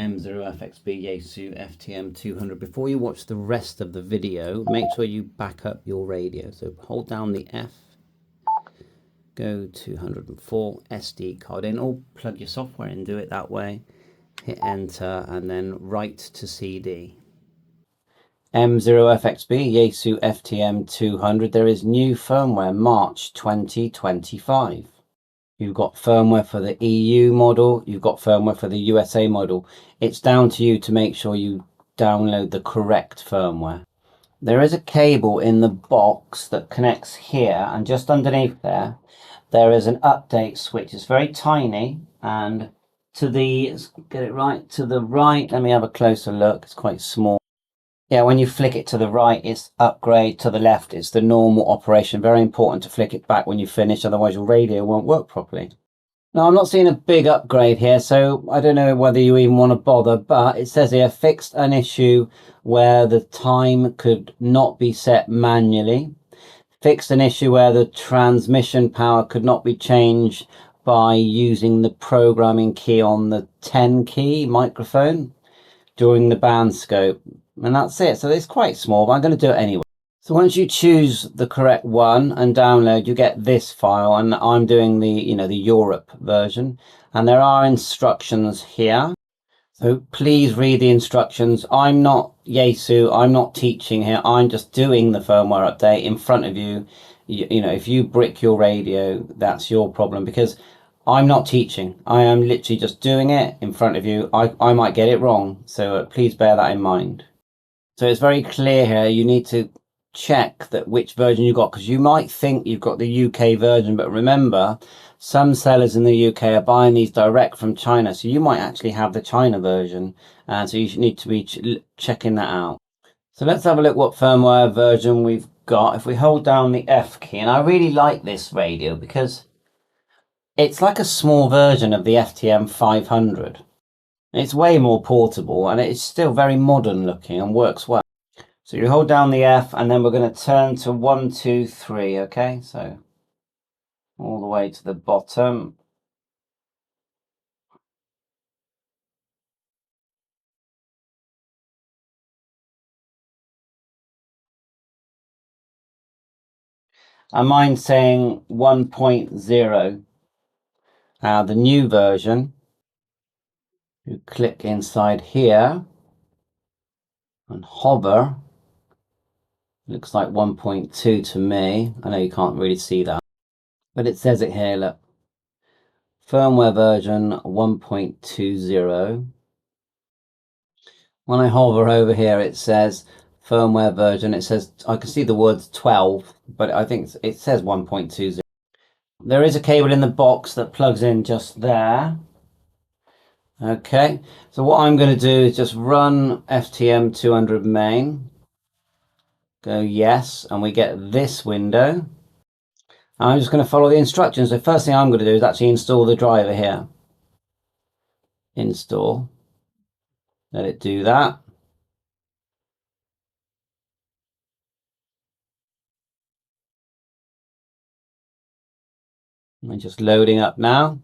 M0FXB Yaesu FTM-200. Before you watch the rest of the video, make sure you back up your radio. So hold down the F, go to 104, SD card in, or plug your software in, do it that way. Hit enter and then write to CD. M0FXB Yaesu FTM-200. There is new firmware March 2025. You've got firmware for the EU model, you've got firmware for the USA model. It's down to you to make sure you download the correct firmware. There is a cable in the box that connects here, and just underneath there is an update switch. It's very tiny, and to the, let's get it right, to the right, let me have a closer look, it's quite small. Yeah, when you flick it to the right, it's upgrade. To the left, it's the normal operation. Very important to flick it back when you finish, otherwise your radio won't work properly. Now, I'm not seeing a big upgrade here, so I don't know whether you even want to bother, but it says here, fixed an issue where the time could not be set manually. Fixed an issue where the transmission power could not be changed by using the programming key on the 10 key microphone during the band scope. And that's it. So it's quite small, but I'm going to do it anyway. So once you choose the correct one and download, you get this file, and I'm doing the, the Europe version, and there are instructions here. So please read the instructions. I'm not Yaesu, I'm not teaching here. I'm just doing the firmware update in front of you. If you brick your radio, that's your problem, because I'm not teaching. I am literally just doing it in front of you. I might get it wrong, so please bear that in mind. So it's very clear here, you need to check that which version you got, because you might think you've got the UK version, but remember, some sellers in the UK are buying these direct from China, so you might actually have the China version, and so you need to be checking that out. So let's have a look what firmware version we've got. If we hold down the F key, and I really like this radio because it's like a small version of the FTM-500. It's way more portable, and it's still very modern looking and works well. So you hold down the F, and then we're going to turn to 1, 2, 3, okay? So all the way to the bottom. And mine's saying 1.0. Now the new version, you click inside here and hover. Looks like 1.2 to me. I know you can't really see that, but it says it here, look. Firmware version 1.20. When I hover over here, it says firmware version. It says, I can see the words 12, but I think it says 1.20. There is a cable in the box that plugs in just there. Okay, so what I'm going to do is just run FTM-200 main. Go yes, and we get this window. I'm just going to follow the instructions. The first thing I'm going to do is actually install the driver here. Install. Let it do that. I'm just loading up now.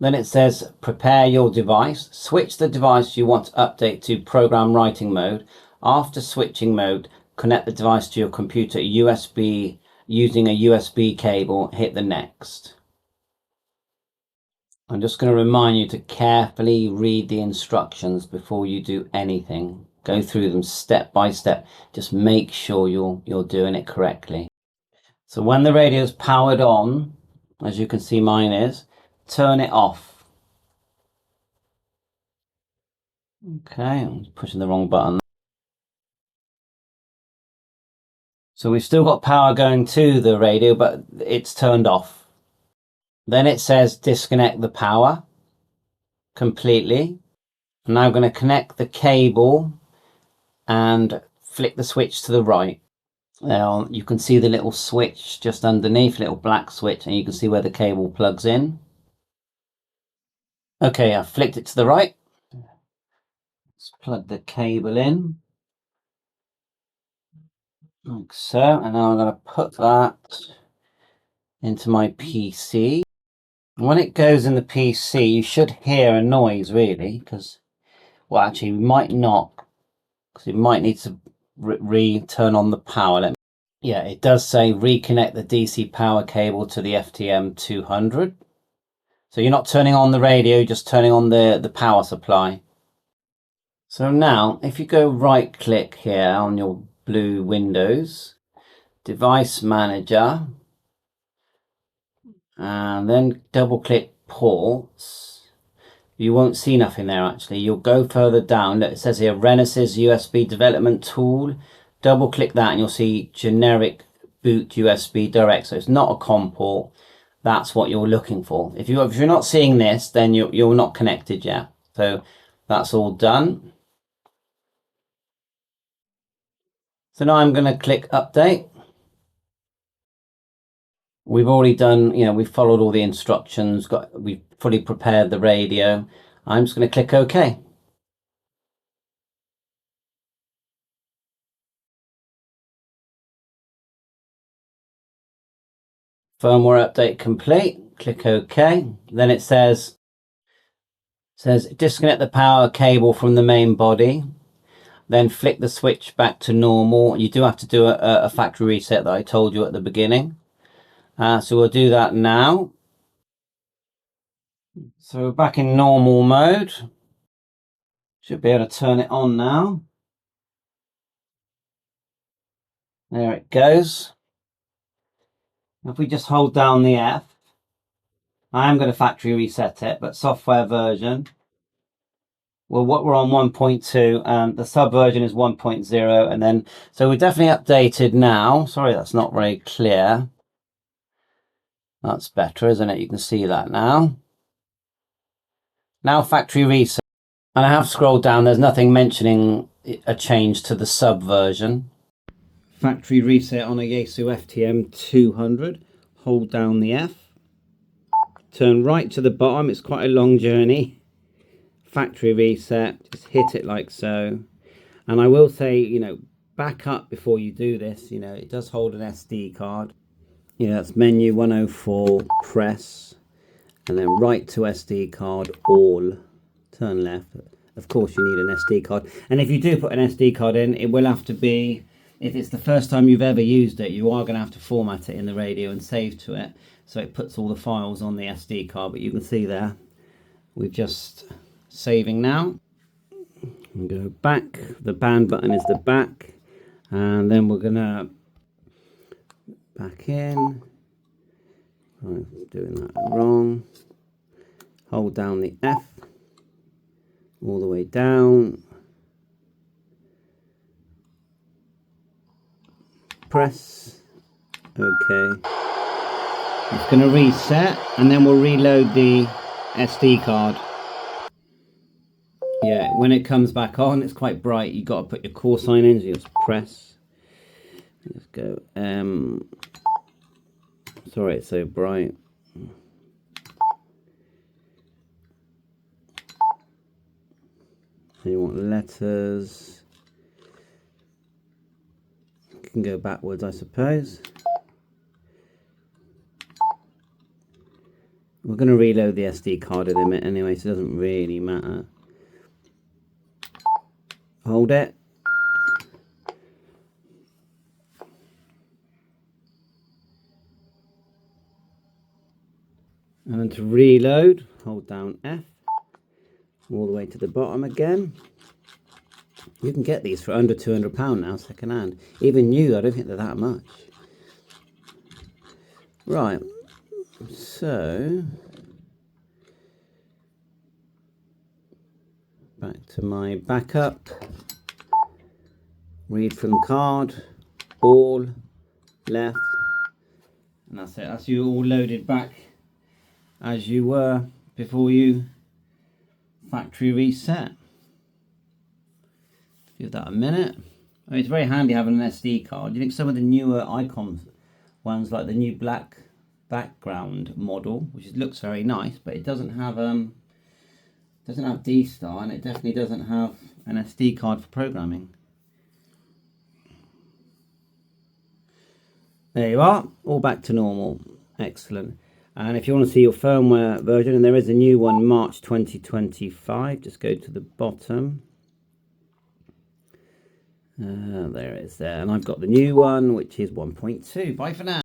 Then it says prepare your device. Switch the device you want to update to program writing mode. After switching mode, connect the device to your computer USB using a USB cable. Hit the next. I'm just going to remind you to carefully read the instructions before you do anything. Go through them step by step. Just make sure you're doing it correctly. So when the radio is powered on, as you can see mine is, turn it off. Okay, I'm pushing the wrong button. So we've still got power going to the radio, but it's turned off. Then it says disconnect the power completely. I'm now going to connect the cable and flick the switch to the right. Now you can see the little switch just underneath, little black switch, and you can see where the cable plugs in. Okay, I've flicked it to the right. Let's plug the cable in. Like so, and now I'm going to put that into my PC. When it goes in the PC, you should hear a noise really, because, well, actually, we might not, because it might need to turn on the power. Yeah, it does say reconnect the DC power cable to the FTM-200. So you're not turning on the radio, you're just turning on the power supply. So now, if you go right click here on your blue Windows, Device Manager, and then double click Ports, you won't see nothing there actually. You'll go further down. Look, it says here Renesas USB Development Tool. Double click that and you'll see Generic Boot USB Direct. So it's not a COM port. That's what you're looking for. If you're not seeing this, then you're not connected yet. So that's all done. So now I'm going to click Update. We've already done, we've followed all the instructions, we've fully prepared the radio. I'm just going to click OK. Firmware update complete. Click OK. Then it says disconnect the power cable from the main body. Then flick the switch back to normal. You do have to do a factory reset that I told you at the beginning. So we'll do that now. So we're back in normal mode. Should be able to turn it on now. There it goes. If we just hold down the F, I am going to factory reset it, but software version. Well, what we're on 1.2 and the sub version is 1.0, and then so we're definitely updated now. Sorry, that's not very clear. That's better, isn't it? You can see that now. Now factory reset. And I have scrolled down, there's nothing mentioning a change to the sub version. Factory reset on a Yaesu FTM-200. Hold down the F. Turn right to the bottom, it's quite a long journey. Factory reset, just hit it like so. And I will say, back up before you do this. It does hold an SD card. That's menu 104, press, and then right to SD card, all. Turn left. Of course you need an SD card. And if you do put an SD card in, it will have to be, if it's the first time you've ever used it, you are going to have to format it in the radio and save to it. So it puts all the files on the SD card, but you can see there, we're just saving now. And go back, the band button is the back, and then we're gonna back in. I'm doing that wrong. Hold down the F all the way down. Press OK. It's going to reset, and then we'll reload the SD card. Yeah, when it comes back on, it's quite bright. You've got to put your call sign in, so you just press. Let's go. Sorry, it's so bright. So you want letters. You can go backwards, I suppose. We're going to reload the SD card in a minute anyway, so it doesn't really matter. Hold it. And then to reload, hold down F all the way to the bottom again. You can get these for under £200 now, second hand. Even new, I don't think they're that much. Right, so back to my backup. Read from card, all, left, and that's it. That's you all loaded back as you were before you factory reset. Give that a minute. I mean, it's very handy having an SD card. You think some of the newer icon ones, like the new black background model, which looks very nice, but it doesn't have D-Star, and it definitely doesn't have an SD card for programming. There you are, all back to normal. Excellent. And if you want to see your firmware version, and there is a new one, March 2025, just go to the bottom. There it is there. And I've got the new one, which is 1.2. Bye for now.